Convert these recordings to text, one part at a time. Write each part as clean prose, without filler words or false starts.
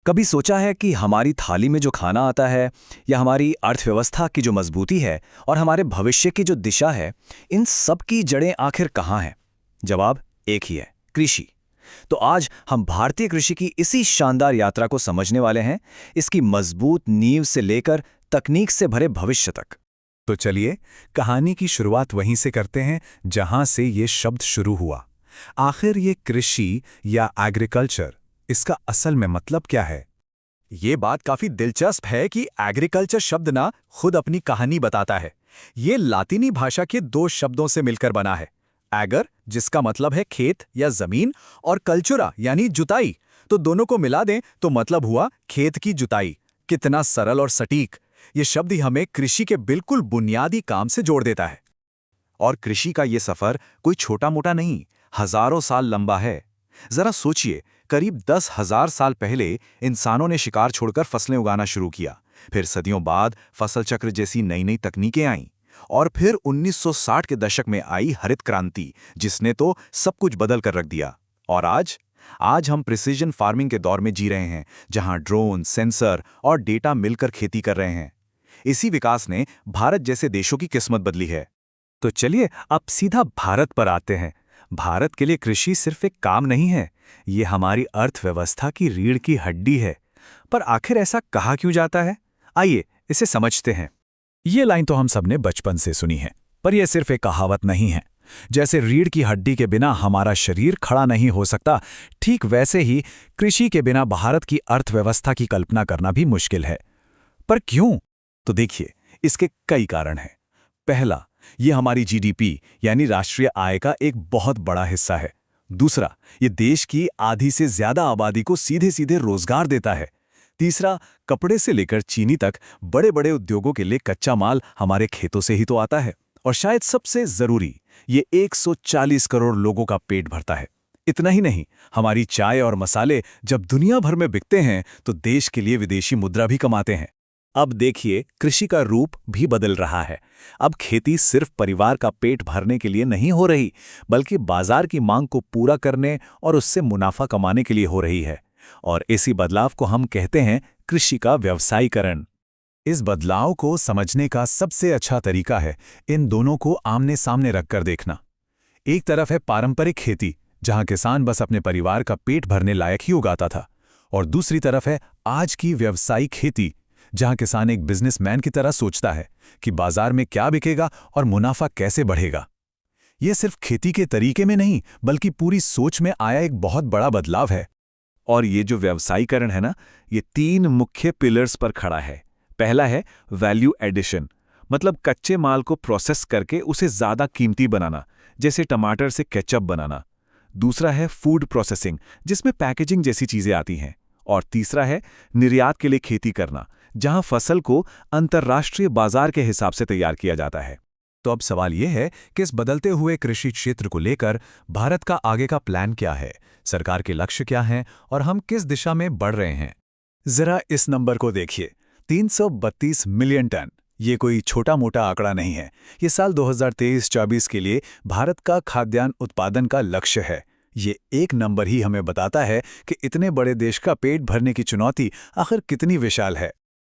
कभी सोचा है कि हमारी थाली में जो खाना आता है या हमारी अर्थव्यवस्था की जो मजबूती है और हमारे भविष्य की जो दिशा है, इन सब की जड़ें आखिर कहाँ हैं? जवाब एक ही है, कृषि। तो आज हम भारतीय कृषि की इसी शानदार यात्रा को समझने वाले हैं, इसकी मजबूत नींव से लेकर तकनीक से भरे भविष्य तक। तो चलिए कहानी की शुरुआत वहीं से करते हैं जहां से ये शब्द शुरू हुआ। आखिर ये कृषि या एग्रीकल्चर, इसका असल में मतलब क्या है? ये बात काफी दिलचस्प है कि एग्रीकल्चर शब्द ना खुद अपनी कहानी बताता है। ये लातिनी भाषा के दो शब्दों से मिलकर बना है। एगर, जिसका मतलब है खेत या जमीन, और कल्चुरा यानी जुताई। तो दोनों को मिला दें तो मतलब हुआ खेत की जुताई। कितना सरल और सटीक। ये शब्द ही हमें कृषि के बिल्कुल बुनियादी काम से जोड़ देता है। और कृषि का ये सफर कोई छोटा मोटा नहीं, हजारों साल लंबा है। जरा सोचिए, करीब 10,000 साल पहले इंसानों ने शिकार छोड़कर फसलें उगाना शुरू किया। फिर सदियों बाद फसल चक्र जैसी नई नई तकनीकें आईं। और फिर 1960 के दशक में आई हरित क्रांति, जिसने तो सब कुछ बदल कर रख दिया। और आज हम प्रिसीजन फार्मिंग के दौर में जी रहे हैं, जहां ड्रोन, सेंसर और डेटा मिलकर खेती कर रहे हैं। इसी विकास ने भारत जैसे देशों की किस्मत बदली है। तो चलिए अब सीधा भारत पर आते हैं। भारत के लिए कृषि सिर्फ एक काम नहीं है, ये हमारी अर्थव्यवस्था की रीढ़ की हड्डी है। पर आखिर ऐसा कहा क्यों जाता है? आइए इसे समझते हैं। ये लाइन तो हम सबने बचपन से सुनी है, पर यह सिर्फ एक कहावत नहीं है। जैसे रीढ़ की हड्डी के बिना हमारा शरीर खड़ा नहीं हो सकता, ठीक वैसे ही कृषि के बिना भारत की अर्थव्यवस्था की कल्पना करना भी मुश्किल है। पर क्यों? तो देखिए, इसके कई कारण हैं। पहला, ये हमारी जीडीपी यानी राष्ट्रीय आय का एक बहुत बड़ा हिस्सा है। दूसरा, ये देश की आधी से ज्यादा आबादी को सीधे सीधे रोजगार देता है। तीसरा, कपड़े से लेकर चीनी तक बड़े बड़े उद्योगों के लिए कच्चा माल हमारे खेतों से ही तो आता है। और शायद सबसे जरूरी, ये 140 करोड़ लोगों का पेट भरता है। इतना ही नहीं, हमारी चाय और मसाले जब दुनिया भर में बिकते हैं तो देश के लिए विदेशी मुद्रा भी कमाते हैं। अब देखिए, कृषि का रूप भी बदल रहा है। अब खेती सिर्फ परिवार का पेट भरने के लिए नहीं हो रही, बल्कि बाजार की मांग को पूरा करने और उससे मुनाफा कमाने के लिए हो रही है। और इसी बदलाव को हम कहते हैं कृषि का व्यवसायीकरण। इस बदलाव को समझने का सबसे अच्छा तरीका है इन दोनों को आमने सामने रखकर देखना। एक तरफ है पारंपरिक खेती, जहां किसान बस अपने परिवार का पेट भरने लायक ही उगाता था, और दूसरी तरफ है आज की व्यावसायिक खेती, जहां किसान एक बिजनेसमैन की तरह सोचता है कि बाजार में क्या बिकेगा और मुनाफा कैसे बढ़ेगा। यह सिर्फ खेती के तरीके में नहीं, बल्कि पूरी सोच में आया एक बहुत बड़ा बदलाव है। और ये जो व्यवसायीकरण है ना, ये 3 मुख्य पिलर्स पर खड़ा है। पहला है वैल्यू एडिशन, मतलब कच्चे माल को प्रोसेस करके उसे ज्यादा कीमती बनाना, जैसे टमाटर से केचप बनाना। दूसरा है फूड प्रोसेसिंग, जिसमें पैकेजिंग जैसी चीजें आती हैं। और तीसरा है निर्यात के लिए खेती करना, जहां फसल को अंतर्राष्ट्रीय बाजार के हिसाब से तैयार किया जाता है। तो अब सवाल यह है कि इस बदलते हुए कृषि क्षेत्र को लेकर भारत का आगे का प्लान क्या है, सरकार के लक्ष्य क्या हैं और हम किस दिशा में बढ़ रहे हैं। जरा इस नंबर को देखिए, 332 मिलियन टन। ये कोई छोटा मोटा आंकड़ा नहीं है। ये साल 2023-24 के लिए भारत का खाद्यान्न उत्पादन का लक्ष्य है। ये एक नंबर ही हमें बताता है कि इतने बड़े देश का पेट भरने की चुनौती आखिर कितनी विशाल है।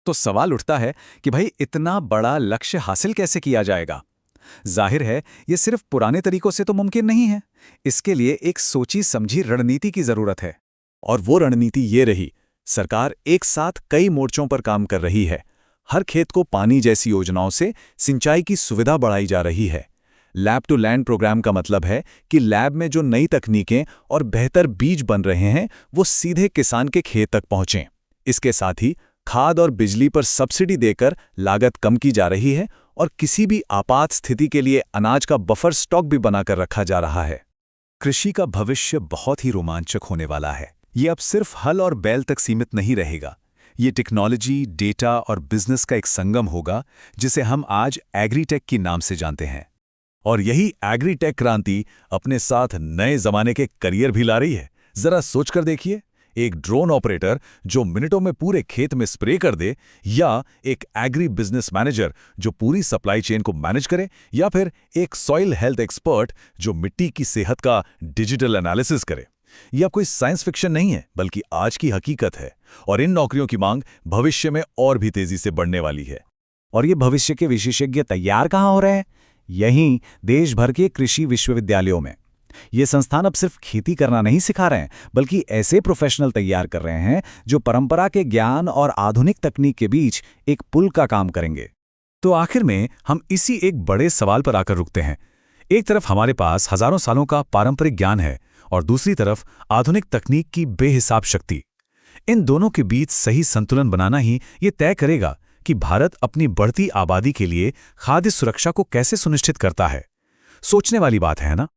तो सवाल उठता है कि भाई, इतना बड़ा लक्ष्य हासिल कैसे किया जाएगा? जाहिर है, ये सिर्फ पुराने तरीकों से तो मुमकिन नहीं है। इसके लिए एक सोची समझी रणनीति की जरूरत है। और वो रणनीति ये रही, सरकार एक साथ कई मोर्चों पर काम कर रही है। हर खेत को पानी जैसी योजनाओं से सिंचाई की सुविधा बढ़ाई जा रही है। लैब टू लैंड प्रोग्राम का मतलब है कि लैब में जो नई तकनीकें और बेहतर बीज बन रहे हैं, वो सीधे किसान के खेत तक पहुंचें। इसके साथ ही खाद और बिजली पर सब्सिडी देकर लागत कम की जा रही है, और किसी भी आपात स्थिति के लिए अनाज का बफर स्टॉक भी बनाकर रखा जा रहा है। कृषि का भविष्य बहुत ही रोमांचक होने वाला है। ये अब सिर्फ हल और बैल तक सीमित नहीं रहेगा। ये टेक्नोलॉजी, डेटा और बिजनेस का एक संगम होगा, जिसे हम आज एग्रीटेक के नाम से जानते हैं। और यही एग्रीटेक क्रांति अपने साथ नए जमाने के करियर भी ला रही है। जरा सोचकर देखिए, एक ड्रोन ऑपरेटर जो मिनटों में पूरे खेत में स्प्रे कर दे, या एक एग्री बिजनेस मैनेजर जो पूरी सप्लाई चेन को मैनेज करे, या फिर एक सॉइल हेल्थ एक्सपर्ट जो मिट्टी की सेहत का डिजिटल एनालिसिस करे। यह कोई साइंस फिक्शन नहीं है, बल्कि आज की हकीकत है, और इन नौकरियों की मांग भविष्य में और भी तेजी से बढ़ने वाली है। और ये भविष्य के विशेषज्ञ तैयार कहाँ हो रहे हैं? यहीं देश भर के कृषि विश्वविद्यालयों में। ये संस्थान अब सिर्फ खेती करना नहीं सिखा रहे हैं, बल्कि ऐसे प्रोफेशनल तैयार कर रहे हैं जो परंपरा के ज्ञान और आधुनिक तकनीक के बीच एक पुल का काम करेंगे। तो आखिर में हम इसी एक बड़े सवाल पर आकर रुकते हैं। एक तरफ हमारे पास हजारों सालों का पारंपरिक ज्ञान है और दूसरी तरफ आधुनिक तकनीक की बेहिसाब शक्ति। इन दोनों के बीच सही संतुलन बनाना ही ये तय करेगा कि भारत अपनी बढ़ती आबादी के लिए खाद्य सुरक्षा को कैसे सुनिश्चित करता है। सोचने वाली बात है ना?